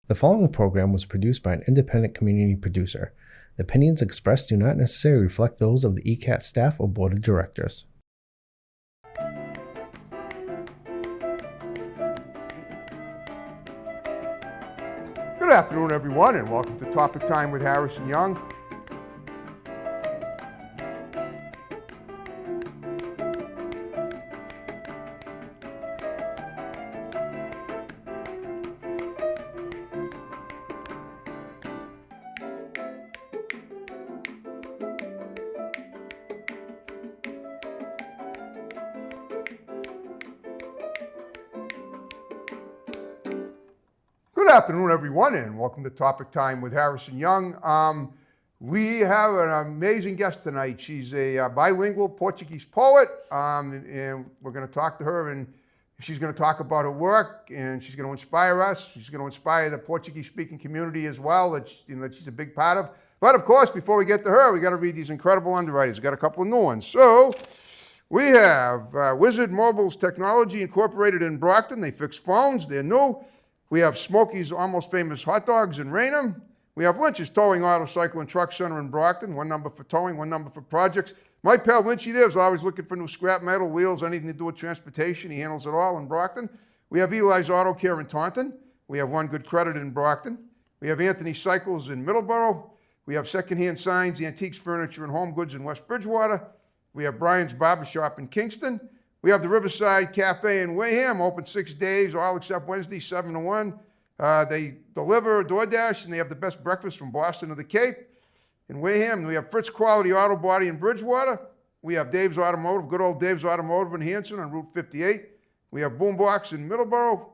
The following program was produced by an independent community producer. The opinions expressed do not necessarily reflect those of the ECAT staff or board of directors. Good afternoon, everyone, and welcome to Topic Time with Harrison Young. Good afternoon, everyone, and welcome to Topic Time with Harrison Young. We have an amazing guest tonight. She's a bilingual Portuguese poet, and we're going to talk to her, and she's going to talk about her work, and she's going to inspire us. She's going to inspire the Portuguese-speaking community as well, that she's a big part of. But of course, before we get to her, we got to read these incredible underwriters. We've got a couple of new ones. So we have Wizard Mobile's Technology Incorporated in Brockton. They fix phones. They're new. We have Smokey's Almost Famous Hot Dogs in Raynham. We have Lynch's Towing Auto Cycle and Truck Center in Brockton. One number for towing, one number for projects. My pal Lynchy there is always looking for new scrap metal, wheels, anything to do with transportation. He handles it all in Brockton. We have Eli's Auto Care in Taunton. We have One Good Credit in Brockton. We have Anthony Cycles in Middleborough. We have Secondhand Signs, Antiques, Furniture, and Home Goods in West Bridgewater. We have Brian's Barbershop in Kingston. We have the Riverside Cafe in Wareham, open 6 days, all except Wednesday, 7 to 1. They deliver DoorDash, and they have the best breakfast from Boston to the Cape. In Wareham, and we have Fritz Quality Auto Body in Bridgewater. We have Dave's Automotive, good old Dave's Automotive in Hanson on Route 58. We have Boombox in Middleborough.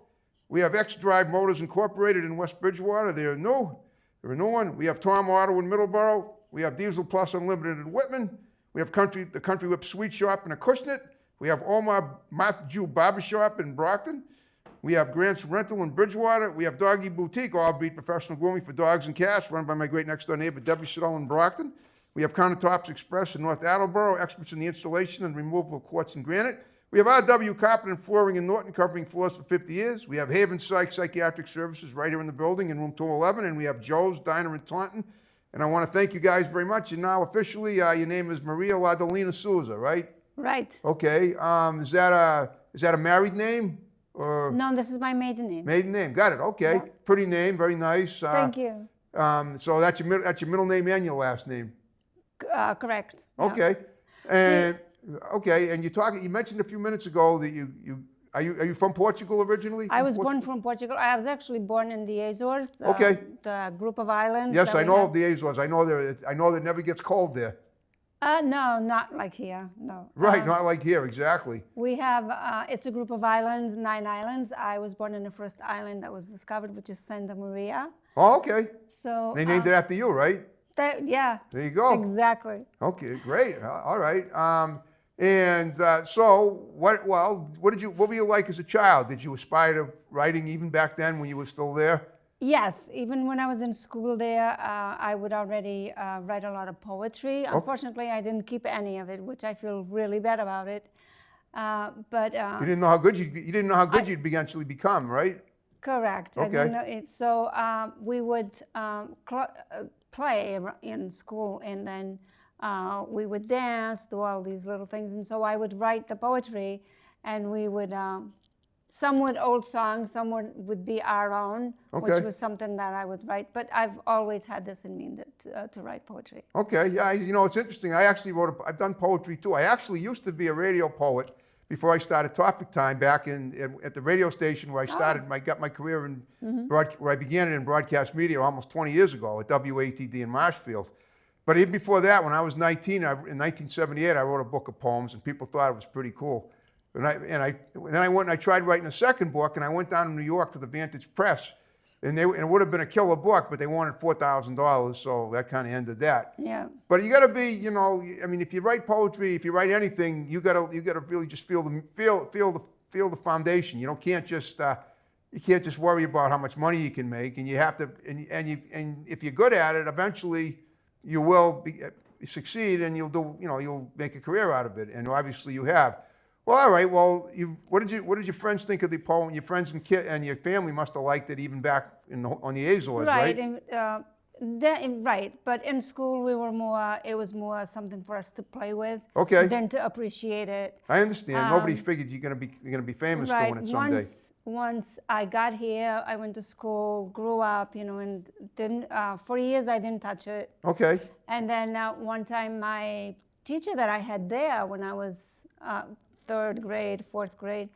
We have X-Drive Motors Incorporated in West Bridgewater. They're new. They're a new one. We have Tom Auto in Middleborough. We have Diesel Plus Unlimited in Whitman. We have the Country Whip Sweet Shop in Acushnet. We have Omar Matthew Barbershop in Brockton. We have Grant's Rental in Bridgewater. We have Doggy Boutique, all-beat professional grooming for dogs and cats, run by my great next-door neighbor, Debbie Siddell in Brockton. We have Countertops Express in North Attleboro, experts in the installation and removal of quartz and granite. We have RW Carpet and Flooring in Norton, covering floors for 50 years. We have Haven Psychiatric Services right here in the building in room 211, and we have Joe's Diner in Taunton. And I want to thank you guys very much. And now officially, your name is Maria Laudalina Sousa, right? Right. Okay. Is that a married name? Or no, this is my maiden name. Maiden name. Got it. Okay. Yeah. Pretty name. Very nice. Thank you. So that's your middle name and your last name. Correct. Okay. Yeah. And okay. And you mentioned a few minutes ago that are you from Portugal originally? I was born from Portugal. I was actually born in the Azores. Okay. The group of islands. Yes, I know of the Azores. I know that it never gets cold there. No, not like here, no. Right, not like here, exactly. We have, it's a group of islands, 9 islands. I was born in the first island that was discovered, which is Santa Maria. Oh, okay. So they named it after you, right? Yeah. There you go. Exactly. Okay, great. All right. So what were you like as a child? Did you aspire to writing even back then when you were still there? Yes, even when I was in school there, I would already write a lot of poetry. Okay. Unfortunately, I didn't keep any of it, which I feel really bad about it. But you didn't know how good you'd eventually become, right? Correct. Okay. I didn't know it. So we would play in school, and then we would dance, do all these little things, and so I would write the poetry, and we would. Some would old songs, some would be our own, okay. Which was something that I would write. But I've always had this in me to write poetry. Okay, yeah, it's interesting. I actually I've done poetry too. I actually used to be a radio poet before I started Topic Time back at the radio station where I started. I got my career in where I began it in broadcast media almost 20 years ago at WATD in Marshfield. But even before that, when I was 19, in 1978, I wrote a book of poems, and people thought it was pretty cool. And then I went and I tried writing a second book, and I went down to New York to the Vantage Press, and it would have been a killer book, but they wanted $4,000, so that kind of ended that. Yeah. But you got to be, if you write poetry, if you write anything, you got to really just feel the foundation. You can't just worry about how much money you can make, and you have to, and if you're good at it, eventually you will succeed, and you'll make a career out of it, and obviously you have. Well, all right. Well, what did your friends think of the poem? Your friends and your family must have liked it even back on the Azores, right? Right. But in school, it was more something for us to play with Okay. than to appreciate it. I understand. Nobody figured you're gonna be famous doing it someday. Once I got here, I went to school, grew up, and didn't. For years, I didn't touch it. Okay. And then one time, my teacher that I had there when I was third grade, fourth grade,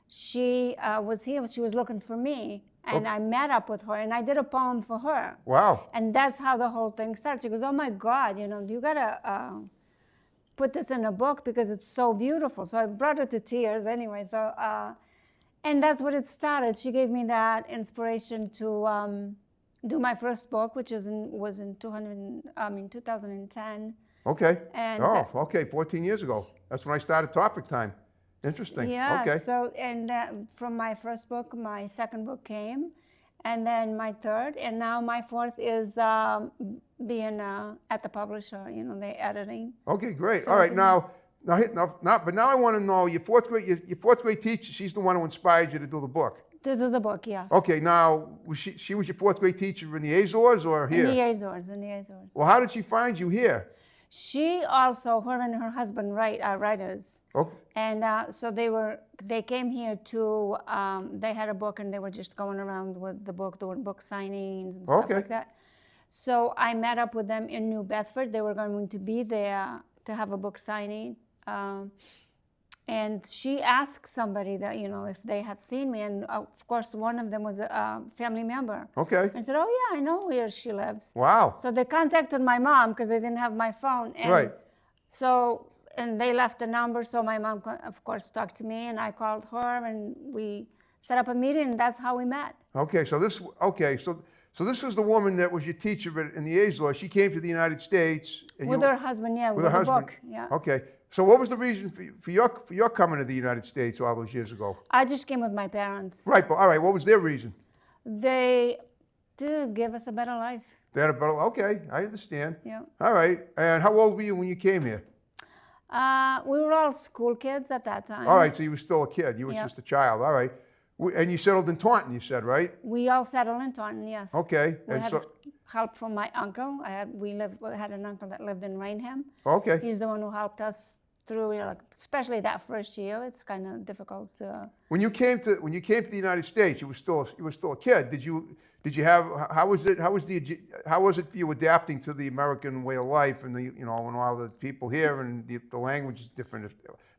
she was here. She was looking for me, and I met up with her, and I did a poem for her. Wow. And that's how the whole thing started. She goes, "Oh my God, you gotta put this in a book because it's so beautiful." So I brought her to tears anyway. So, and that's what it started. She gave me that inspiration to do my first book, which was in 2010. Okay. And okay. 14 years ago. That's when I started Topic Time. Interesting. Yeah. Okay. So, and from my first book, my second book came, and then my third, and now my fourth is being at the publisher. They're editing. Okay, great. All right, now, but now I want to know your fourth grade teacher. She's the one who inspired you to do the book. To do the book, yes. Okay, now she was your fourth grade teacher in the Azores or here? In the Azores. Well, how did she find you here? She also, her and her husband are writers. Okay. And so they came here to, they had a book and they were just going around with the book, doing book signings and stuff like that. So I met up with them in New Bedford. They were going to be there to have a book signing. And she asked somebody that, if they had seen me. And of course, one of them was a family member. Okay. I said, "Oh yeah, I know where she lives." Wow. So they contacted my mom because they didn't have my phone. And right. So, and they left a number. So my mom, of course, talked to me, and I called her, and we set up a meeting, and that's how we met. Okay. So this was the woman that was your teacher in the Azores. She came to the United States. With her husband, yeah. With her husband. Book, yeah. Okay. So what was the reason for your coming to the United States all those years ago? I just came with my parents. Right, but all right, what was their reason? They did give us a better life. They had a better, okay, I understand. Yeah. All right, and how old were you when you came here? We were all school kids at that time. All right, so you were still a kid. You were just a child. All right. And you settled in Taunton, you said, right? We all settled in Taunton, yes. Okay. We had help from my uncle. We had an uncle that lived in Rainham. Okay. He's the one who helped us through, especially that first year. It's kind of difficult. When you came to the United States, you were still a kid. Did you have how was it for you adapting to the American way of life and and all the people here and the language is different? I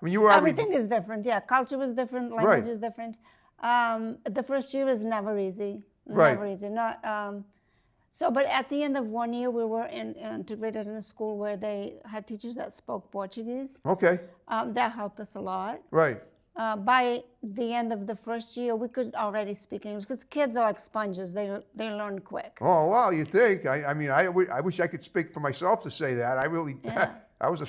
mean, you were everything is different. Yeah, culture was different. Language is different. The first year was never easy. Never easy. But at the end of 1 year, we were integrated in a school where they had teachers that spoke Portuguese. Okay. That helped us a lot. Right. By the end of the first year, we could already speak English because kids are like sponges. They learn quick. Oh, well, you think. I mean, I wish I could speak for myself to say that. I really, I was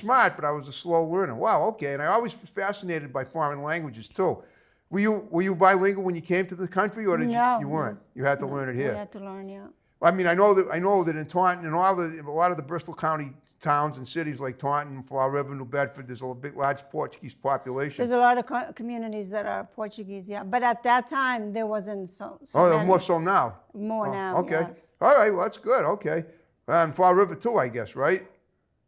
smart, but I was a slow learner. Wow, okay. And I always was fascinated by foreign languages, too. Were you bilingual when you came to the country, or you weren't? You had to learn it here. We had to learn, yeah. I mean, I know that in Taunton and a lot of the Bristol County towns and cities like Taunton, Fall River, New Bedford, there's a large Portuguese population. There's a lot of communities that are Portuguese, yeah. But at that time, there wasn't so many. More so now? More now, okay. Yes. All right, well, that's good, okay. And Fall River too, I guess, right?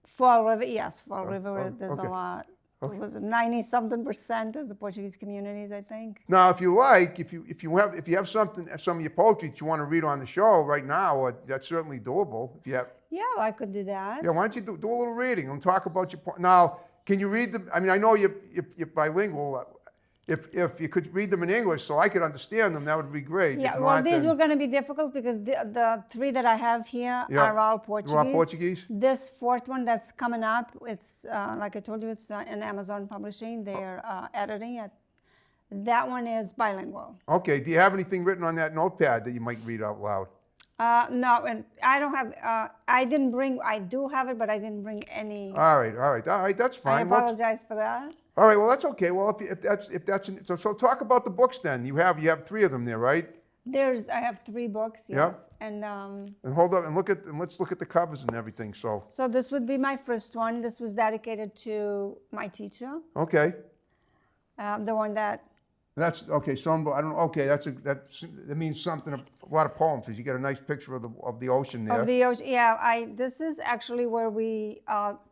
Fall River, yes. Fall River, there's a lot. Okay. It was 90-something% of the Portuguese communities, I think. Now, if you like, if you have some of your poetry that you want to read on the show right now, that's certainly doable. If you have. Yeah, well, I could do that. Yeah, why don't you do a little reading and talk about your now? Can you read them? I mean, I know you're bilingual. If you could read them in English so I could understand them, that would be great. Yeah, well, these were going to be difficult because the three that I have here are all Portuguese. They're all Portuguese? This fourth one that's coming up, it's, like I told you, it's in Amazon Publishing. They're editing it. That one is bilingual. Okay. Do you have anything written on that notepad that you might read out loud? No, and I don't have, I do have it, but I didn't bring any. All right, that's fine. I apologize for that. All right, well, that's okay. Well, if that's so talk about the books then. You have 3 of them there, right? I have 3 books, yes. Yeah. And hold up and let's look at the covers and everything. So this would be my first one. This was dedicated to my teacher. Okay. the one that. That's okay. I don't. Okay, that means something. A lot of poems, because you get a nice picture of the ocean there. Of the ocean, yeah. This is actually where we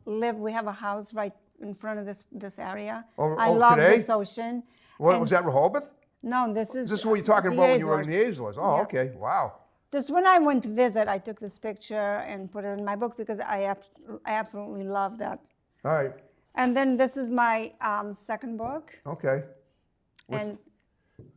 live. We have a house right in front of this area. I love today? this ocean. What was that, Rehoboth? No, this is. This is what you're talking about when you were in the Azores. Azores. Oh, Yeah. okay. Wow. Just when I went to visit, I took this picture and put it in my book because I absolutely love that. All right. And then this is my second book. Okay. And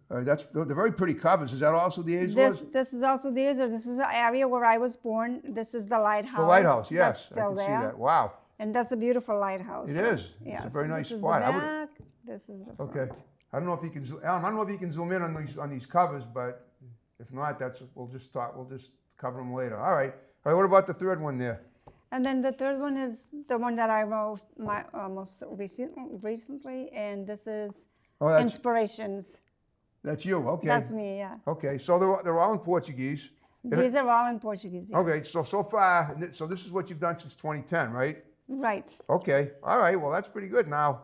they're very pretty covers. Is that also the Azores? this is also the Azores. This is the area where I was born. This is the lighthouse. The lighthouse, yes. That's I still can see there. that. Wow. And that's a beautiful lighthouse. It is. Yeah, It's a very nice this spot. Is the back, this is the front. Okay. I don't know if you can zoom. Alan, I don't know if you can zoom in on these covers, but if not, we'll just cover them later. All right. All right. What about the third one there? And then the third one is the one that I wrote most recently, and this is Inspirations. That's you. Okay. That's me. Yeah. Okay. So they're all in Portuguese. These are all in Portuguese. Yeah. Okay. So far, so this is what you've done since 2010, right? Right. Okay. All right. Well, that's pretty good. Now,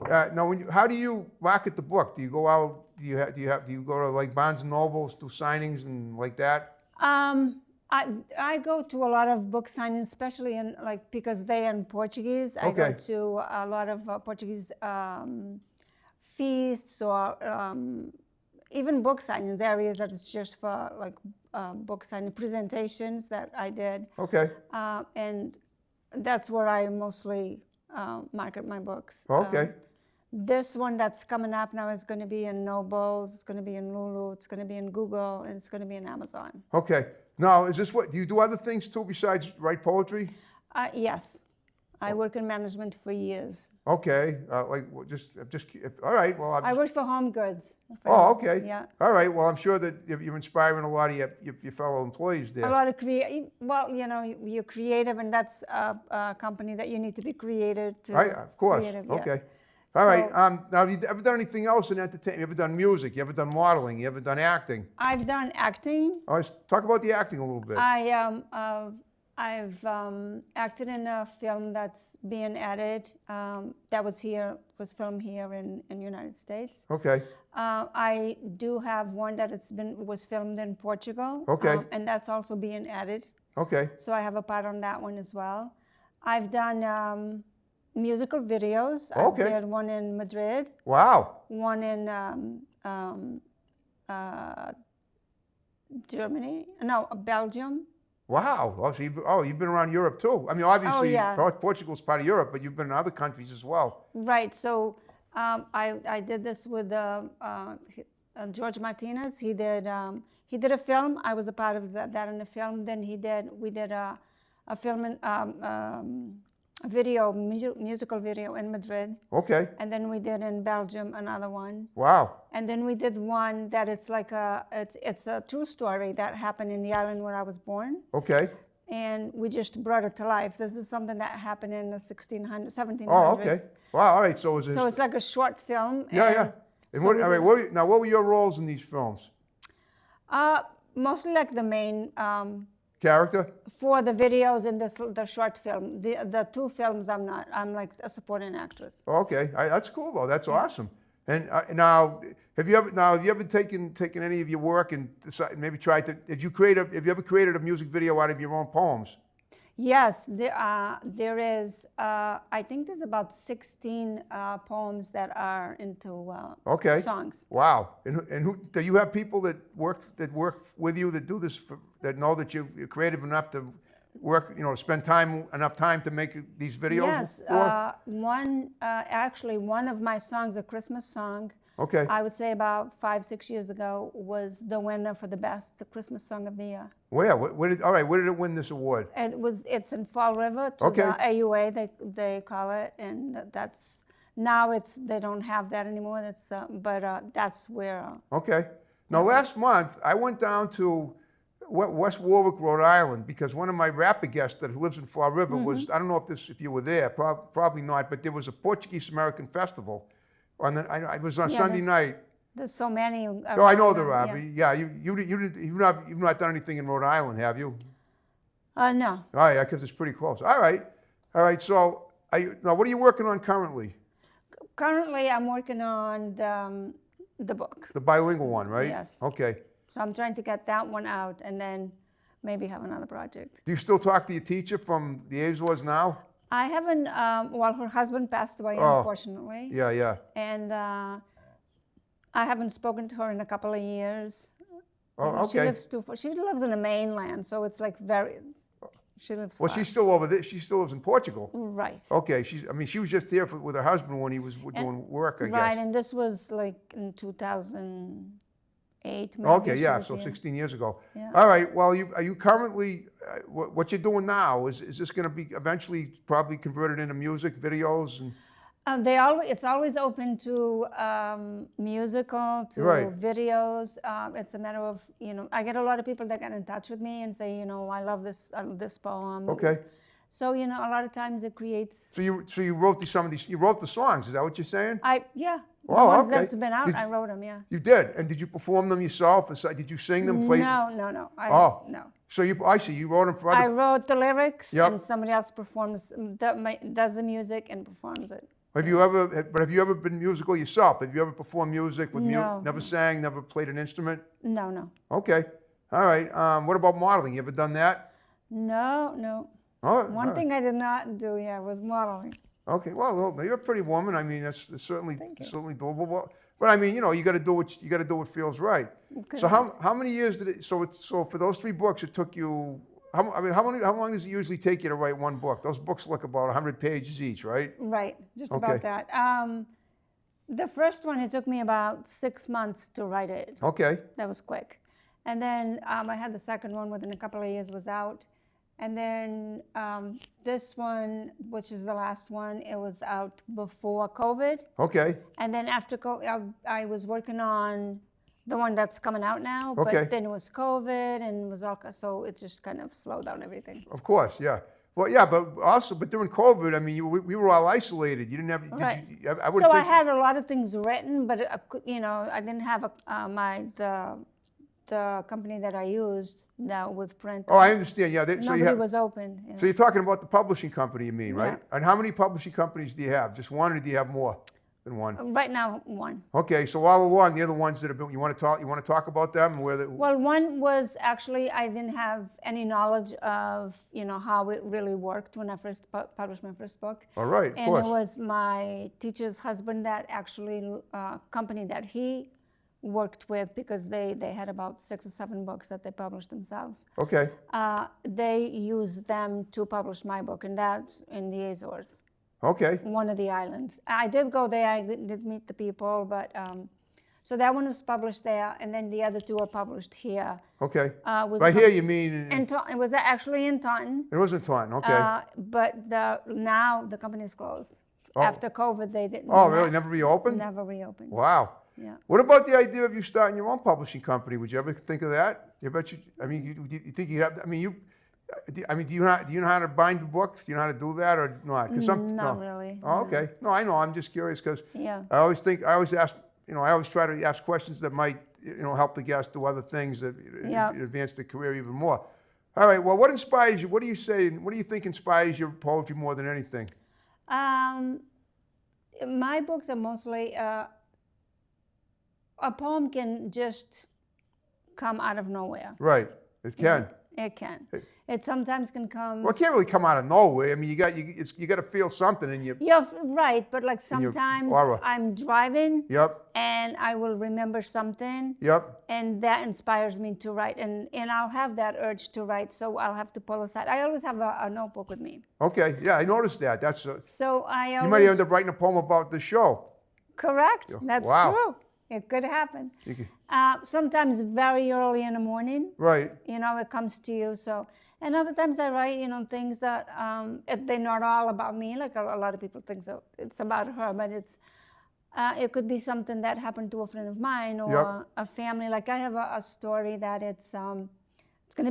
how do you market the book? Do you go out? Do you go to like Barnes and Nobles, do signings and like that? I go to a lot of book signings, especially because they are in Portuguese. I go to a lot of Portuguese feasts or even book signings areas that it's just for like book signing presentations that I did. Okay. And that's where I mostly market my books. Okay. This one that's coming up now is going to be in Nobles, it's going to be in Lulu, it's going to be in Google, and it's going to be in Amazon. Okay. Now, is this do you do other things too besides write poetry? Yes. I work in management for years. Okay. All right. Well, I worked for Home Goods. Oh, okay. Yeah. All right. Well, I'm sure that you're inspiring a lot of your fellow employees there. A lot of you're creative, and that's a company that you need to be creative to. Of course. Creative, okay. Yeah. All right. Now, have you ever done anything else in entertainment? You ever done music? You ever done modeling? You ever done acting? I've done acting. All right. Talk about the acting a little bit. I've acted in a film that's being edited. That was filmed here in the United States. Okay. I do have one that was filmed in Portugal. Okay. And that's also being edited. Okay. So I have a part on that one as well. I've done musical videos. Okay. I did one in Madrid. Wow. One in Belgium. Wow. You've been around Europe too. I mean, obviously, Portugal's part of Europe, but you've been in other countries as well. Right. So I did this with George Martinez. He did a film. I was a part of that in the film. Then we did a film in musical video in Madrid. Okay. And then we did in Belgium another one. Wow. And then we did one that it's a true story that happened in the island where I was born. Okay. And we just brought it to life. This is something that happened in the 1700s. Oh, okay. Wow. All right. So it's like a short film. Yeah. And what were your roles in these films? Mostly like the main character? For the videos in the short film. The two films I'm not. I'm like a supporting actress. Okay. That's cool though. That's awesome. And now, have you ever taken any of your work and maybe tried to? Have you ever created a music video out of your own poems? Yes, there is. I think there's about 16 poems that are into songs. Wow! And who do you have people that work with you that do this that know that you're creative enough to work? Spend enough time to make these videos. Yes, one of my songs, a Christmas song. Okay. I would say about 5-6 years ago was the winner for the best Christmas song of the year. Where did it win this award? It's in Fall River to the AUA they call it, and they don't have that anymore. That's where. Okay. Now last month I went down to West Warwick, Rhode Island, because one of my rapper guests that lives in Fall River was, I don't know if you were there, probably not, but there was a Portuguese American festival. It was on Sunday night. There's so many. Oh, I know there are. Yeah, you've not done anything in Rhode Island, have you? No. Oh yeah, because it's pretty close. All right. So now what are you working on currently? currently I'm working on the book. The bilingual one, right? Yes. Okay. So I'm trying to get that one out and then maybe have another project. Do you still talk to your teacher from the Azores now? I haven't, well, her husband passed away, Oh, unfortunately. Yeah, yeah. And I haven't spoken to her in a couple of years. Oh, And okay. She lives in the mainland, so it's like she lives Well, far. she's still over there. She still lives in Portugal. Right. Okay. She was just here with her husband when he was doing work, I guess. Right, and this was like in 2008, maybe. Okay, she yeah, was so here. 16 years ago. Yeah. All right, well, are you currently, what you're doing now, is this going to be eventually probably converted into music, videos? And It's always open to musical, to Right. videos. It's a matter of, I get a lot of people that get in touch with me and say, I love this poem. Okay. So, a lot of times it creates. So you wrote you wrote the songs, is that what you're saying? Yeah. Oh, the ones okay. that's been out, I wrote them, yeah. You did, and did you perform them yourself? Did you sing them? Play? No. No. So I see, you wrote them for I other, wrote the lyrics Yep. and somebody else does the music and performs it. have you ever been musical yourself? Have you ever performed music with No. Never sang, never played an instrument? No. Okay, all right. What about modeling? You ever done that? No. Oh, One thing I did not do, was modeling. Okay, well, you're a pretty woman. I mean, that's certainly doable. But I mean, you got to do what feels right. Okay. So how many years did it? So for those 3 books, it took you. How long does it usually take you to write one book? Those books look about 100 pages each, right? Right, just Okay. about that. The first one, it took me about 6 months to write it. Okay. That was quick. And then I had the second one within a couple of years was out. And then this one, which is the last one, it was out before COVID. Okay. And then after COVID, I was working on the one that's coming out now. Okay. But then it was COVID and it was all, so it just kind of slowed down everything. Of course, yeah. Well, yeah, but during COVID, I mean, we were all isolated. You didn't have. Right. Did you, I would So I think. had a lot of things written, but I didn't have the company that I used now with print. Oh, I understand. Yeah. Nobody was open. So you're talking about the publishing company, you mean, right? Yeah. And how many publishing companies do you have? Just one, or do you have more than one? Right now, one. Okay, so all along, the other ones that have been, you want to talk about them and where the. Well, one was actually I didn't have any knowledge of how it really worked when I first published my first book. All right, of And course. it was my teacher's husband that actually company that he worked with, because they had about 6 or 7 books that they published themselves. Okay. They used them to publish my book, and that's in the Azores. Okay. One of the islands. I did go there. I did meet the people, but so that one was published there, and then the other 2 are published here. Okay. Was By here you mean? it was actually in Taunton. It wasn't Taunton. Okay. But now the company is closed. Oh. After COVID, they didn't. Oh, really? Never reopened? Never reopened. Wow. Yeah. What about the idea of you starting your own publishing company? Would you ever think of that? I bet you. I mean, you think you have? I mean, do you know how to bind the books? Do you know how to do that or not? Not really. Oh, okay. No, I know. I'm just curious because Yeah. I always ask. I always try to ask questions that might help the guest do other things that Yeah. advance the career even more. All right. Well, what inspires you? What do you say? What do you think inspires your poetry more than anything? My books are mostly a poem can just come out of nowhere. Right. It can. It can. It sometimes can come. Well, it can't really come out of nowhere. I mean, you got to feel something in you. Yeah, right. But like your sometimes aura. I'm driving. Yep. And I will remember something. Yep. And that inspires me to write. And I'll have that urge to write, so I'll have to pull aside. I always have a notebook with me. Okay. Yeah, I noticed that. That's. So I always. You might end up writing a poem about the show. Correct. That's Wow. true. It could happen. You can, Sometimes very early in the morning. right. It comes to you. So, and other times I write, things that they're not all about me. Like a lot of people think so. It's about her, but it could be something that happened to a friend of mine or Yep. a family. Like I have a story that it's going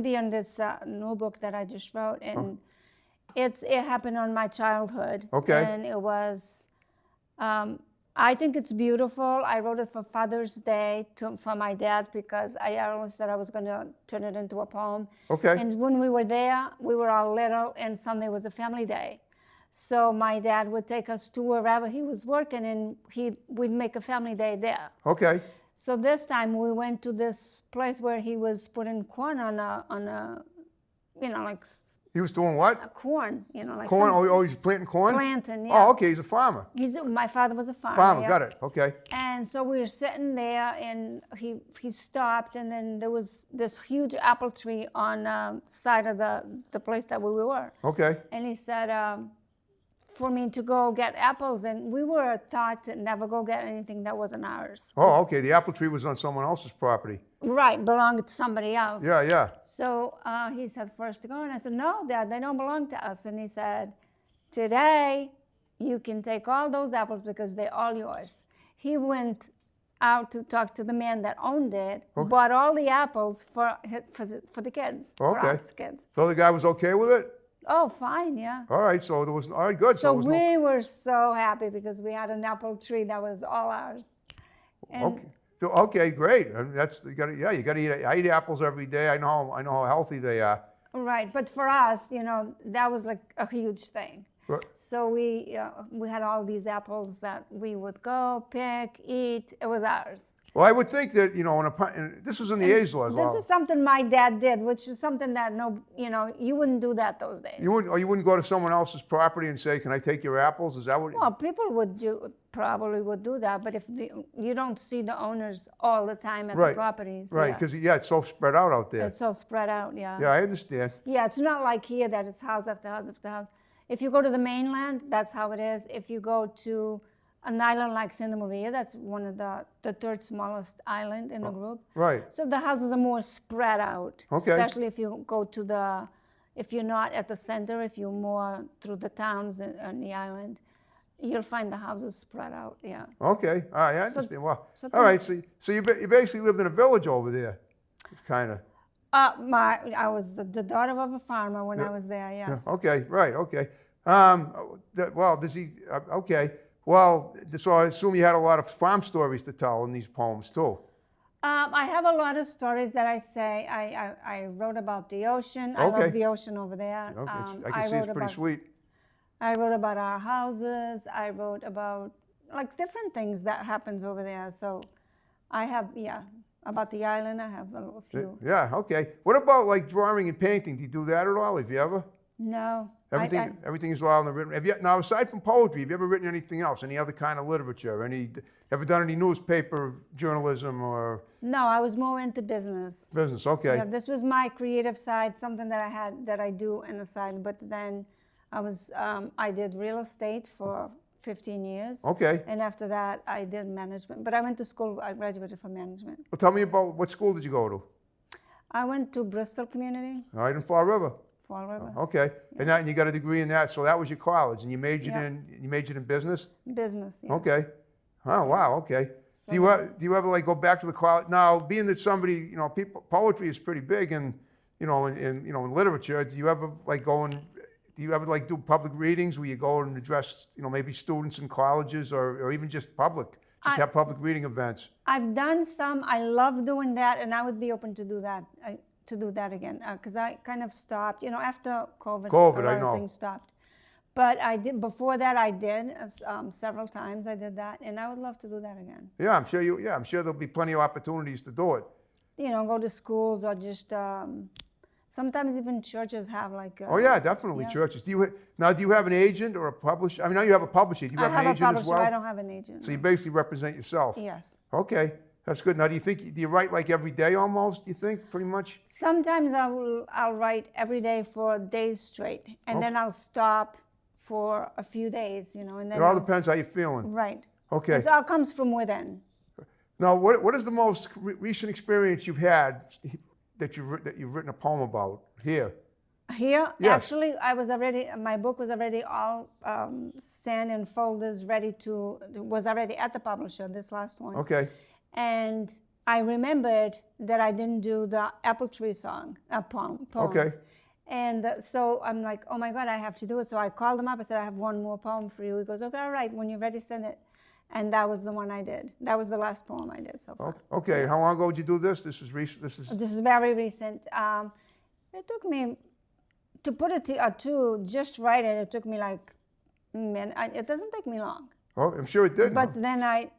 to be on this new book that I just wrote, and it happened on my childhood. Okay. And it was. I think it's beautiful. I wrote it for Father's Day for my dad because I always said I was going to turn it into a poem. Okay. And when we were there, we were all little, and Sunday was a family day. So my dad would take us to wherever he was working, and we'd make a family day there. Okay. So this time we went to this place where he was putting corn on a like He was doing what? corn, like Corn? Oh, he's planting corn? planting. Yeah. Oh, okay, he's a farmer. My father was a farmer. Farmer, yeah. got it, okay. And so we were sitting there, and he stopped, and then there was this huge apple tree on the side of the place that we were. Okay. And he said for me to go get apples, and we were taught to never go get anything that wasn't ours. Oh, okay, the apple tree was on someone else's property. Right, belonged to somebody else. Yeah, yeah. So he said first to go, and I said, no, Dad, they don't belong to us. And he said, today you can take all those apples because they're all yours. He went out to talk to the man that owned it, bought all the apples for the kids, for Okay. us kids. So the guy was okay with it? Oh, fine, yeah. All right, so there was, all right, good. So there was we were so happy because we had an apple tree that was all ours. And okay. So, okay, great. And that's, you gotta eat, I eat apples every day. I know how healthy they are. Right, but for us, that was like a huge thing. Right. So we had all these apples that we would go pick, eat. It was ours. Well, I would think that, this was in the Azores. This is something my dad did, which is something that you wouldn't do that those days. You wouldn't go to someone else's property and say, "Can I take your apples?" Is that what? Well, people probably would do that, but if you don't see the owners all the time at the properties. Right, because it's so spread out there. It's so spread out, yeah. Yeah, I understand. Yeah, it's not like here that it's house after house after house. If you go to the mainland, that's how it is. If you go to an island like Santa Maria, that's one of the third smallest island in the group. Right. So the houses are more spread out. Okay. Especially if you go to if you're not at the center, if you're more through the towns on the island, you'll find the houses spread out, yeah. Okay, all right, I understand. Well, so all right, so you basically lived in a village over there. It's kind of. I was the daughter of a farmer when I was there, yes. Yeah, okay, right, okay. Well, does he, okay. Well, so I assume you had a lot of farm stories to tell in these poems too. I have a lot of stories that I say. I wrote about the ocean. I love the ocean over there. Okay, I can see it's pretty sweet. I wrote about our houses. I wrote about like different things that happens over there. So I have, about the island, I have a few. Yeah, okay. What about like drawing and painting? Do you do that at all? Have you ever? No. Everything is allowed in the written. Now, aside from poetry, have you ever written anything else? Any other kind of literature? Ever done any newspaper journalism or? No, I was more into business. Business, okay. Yeah, this was my creative side, something that I do on the side. But then I did real estate for 15 years. Okay. And after that, I did management. But I went to school. I graduated from management. Well, tell me about what school did you go to? I went to Bristol Community. All right, in Fall River. Fall River. Okay, yeah. And you got a degree in that, so that was your college, and you majored in business. Business. Yeah. Okay. Oh wow. Okay. So do you ever like go back to the college now? Being that somebody, poetry is pretty big, and in literature. Do you ever like do public readings where you go and address maybe students in colleges or even just have public reading events? I've done some. I love doing that, and I would be open to do that. To do that again, because I kind of stopped, after COVID, a lot of things stopped. But I did, before that I did, several times I did that, and I would love to do that again. Yeah, I'm sure there'll be plenty of opportunities to do it. Go to schools or just, sometimes even churches have like. Oh yeah, definitely churches. Do you have an agent or a publisher? I mean, now you have a publisher. Do you have an agent as well? I don't have an agent. So you basically represent yourself? Yes. Okay. That's good. Now, do you write like every day almost, do you think, pretty much? Sometimes I'll write every day for days straight, and then I'll stop for a few days, and then it all depends how you're feeling. Right. Okay. It all comes from within. Now, what is the most recent experience you've had that you've written a poem about here? Here? Yes. Actually, my book was already all sent in folders, was already at the publisher, this last one. Okay. And I remembered that I didn't do the apple tree poem. Okay. And so I'm like, oh my God, I have to do it. So I called him up. I said, I have one more poem for you. He goes, okay, all right. When you're ready, send it. And that was the one I did. That was the last poem I did so far. Okay. Yeah. How long ago did you do this? This is recent. This is very recent. It took me to put it to just write it. It took me like It doesn't take me long. Oh, I'm sure it did. But then I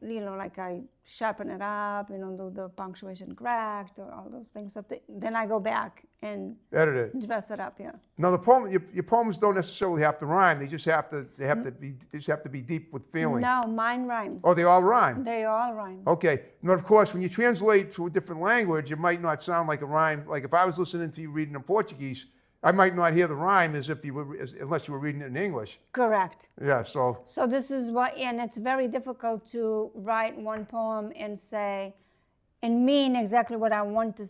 sharpen it up, do the punctuation correct or all those things. So then I go back and edit it. Dress it up, yeah. Now your poems don't necessarily have to rhyme. They just have to be deep with feeling. No, mine rhymes. Oh, they all rhyme. They all rhyme. Okay. Now, of course, when you translate to a different language, it might not sound like a rhyme. Like if I was listening to you reading in Portuguese, I might not hear the rhyme unless you were reading it in English. Correct. Yeah. So this is and it's very difficult to write one poem and say, and mean exactly what I want to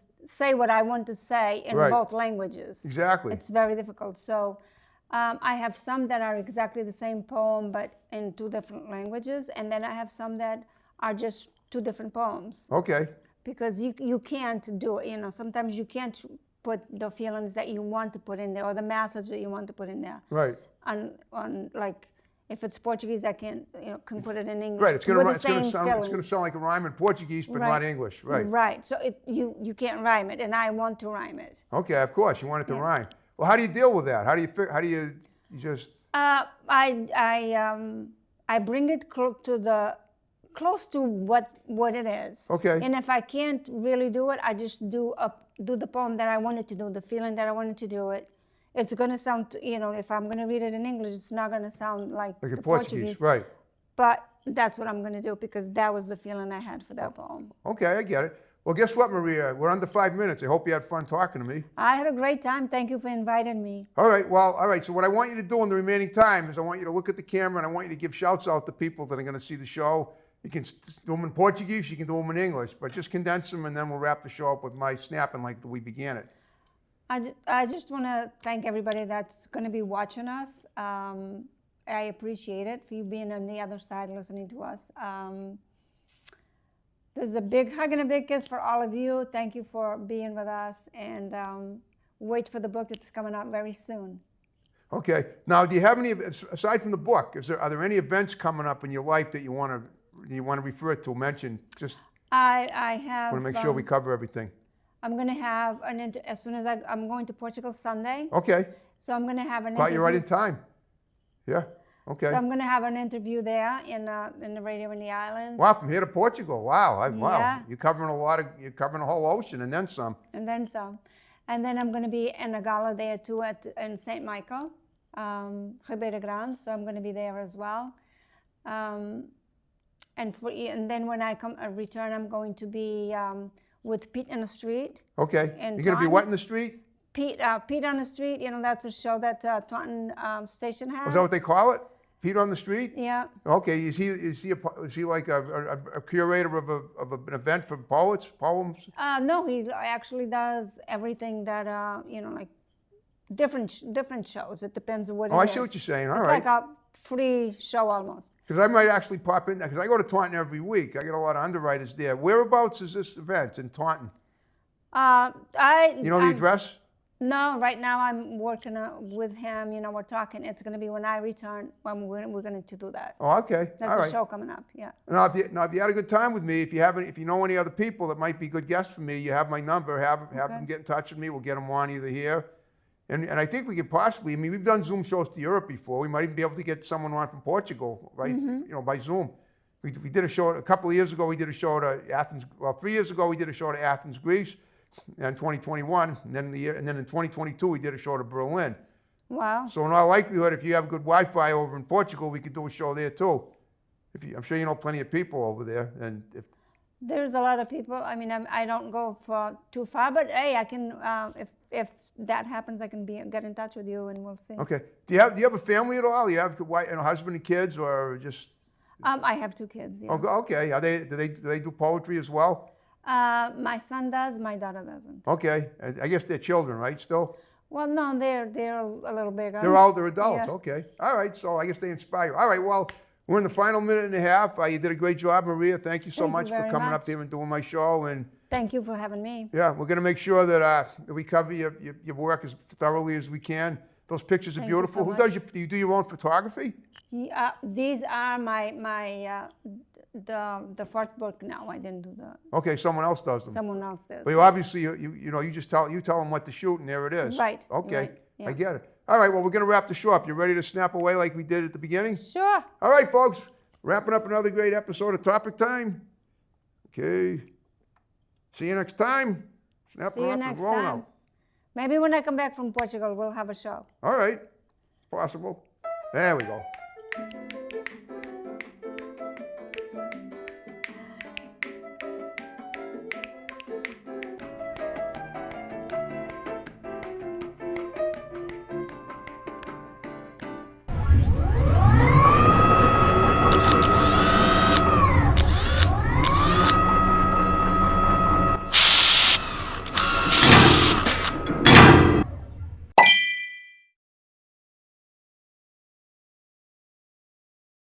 say in both languages. Exactly. It's very difficult. So I have some that are exactly the same poem but in two different languages, and then I have some that are just two different poems. Okay. Because you can't do it. Sometimes you can't put the feelings that you want to put in there or the message that you want to put in there. Right. On like, if it's Portuguese, I can put it in English. Right. It's going to sound like a rhyme in Portuguese, but not English. Right. Right. So you can't rhyme it, and I want to rhyme it. Okay. Of course, you want it to rhyme. Well, how do you deal with that? How do you just? I bring it close to what it is. Okay. And if I can't really do it, I just do the poem that I wanted to do, the feeling that I wanted to do it. It's going to sound, if I'm going to read it in English, it's not going to sound like the Portuguese. Right. But that's what I'm going to do because that was the feeling I had for that poem. Okay, I get it. Well, guess what, Maria? We're under 5 minutes. I hope you had fun talking to me. I had a great time. Thank you for inviting me. All right. So what I want you to do in the remaining time is I want you to look at the camera and I want you to give shouts out to people that are going to see the show. You can do them in Portuguese, you can do them in English, but just condense them and then we'll wrap the show up with my snapping like we began it. I just want to thank everybody that's going to be watching us. I appreciate it for you being on the other side listening to us. There's a big hug and a big kiss for all of you. Thank you for being with us, and wait for the book. It's coming out very soon. Okay. Now, do you have any, aside from the book, are there any events coming up in your life that you want to refer to, mention? Just I have. Want to make sure we cover everything. I'm going to have as soon as I'm going to Portugal Sunday. Okay. So I'm going to have an Caught interview. you right in time. Yeah. Okay. So I'm going to have an interview there in the radio in the islands. Wow, from here to Portugal. Wow. Wow. Yeah. You're covering a whole ocean and then some. And then some. And then I'm going to be in a gala there too in St. Michael, Ribeira Grande. So I'm going to be there as well. And then when I return, I'm going to be with Pete in the Street. Okay. You're going to be what in the street? Pete on the Street. That's a show that Taunton station has. Is that what they call it? Pete on the Street? Yeah. Okay. Is he like a curator of an event for poems? No, he actually does everything that like different shows. It depends on what. Oh, I see what you're saying. All right. It's like a free show almost. Because I might actually pop in there, because I go to Taunton every week. I get a lot of underwriters there. Whereabouts is this event in Taunton? You know the address? No, right now I'm working with him. We're talking. It's going to be when I return when we're going to do that. Oh, okay. That's all a right. show coming up. Yeah. Now, if you had a good time with me, if you know any other people that might be good guests for me, you have my number. Have them get in touch with me. We'll get them on either here. And I think we could possibly, we've done Zoom shows to Europe before. We might even be able to get someone on from Portugal, right? By Zoom. We did a show a couple of years ago. We did a show to Athens. Well, 3 years ago, we did a show to Athens, Greece, in 2021. And then in 2022, we did a show to Berlin. Wow. So in all likelihood, if you have good Wi-Fi over in Portugal, we could do a show there too. I'm sure you know plenty of people over there. And there's a lot of people. I don't go too far, but hey, I can. If that happens, I can get in touch with you, and we'll see. Okay. Do you have a family at all? Do you have a husband and kids, or just? I have 2 kids. Yeah. Okay. Do they do poetry as well? My son does. My daughter doesn't. Okay. I guess they're children, right? Still. Well, no, they're a little bigger. They're adults. Yeah. Okay. All right. So I guess they inspire you. All right. Well, we're in the final minute and a half. You did a great job, Maria. Thank you so much for coming up here and doing my show. And thank you for having me. Yeah, we're going to make sure that we cover your work as thoroughly as we can. Those pictures are beautiful. Who does do you do your own photography? These are the fourth book now. I didn't do the. Okay, someone else does them. Someone else does. But you obviously you just tell them what to shoot and there it is. Right. Okay, right, yeah. I get it. All right, well, we're going to wrap the show up. You ready to snap away like we did at the beginning? Sure. All right, folks. Wrapping up another great episode of Topic Time. Okay. See you next time. Snapping See you up next and rolling time. out. Maybe when I come back from Portugal, we'll have a show. All right. Possible. There we go.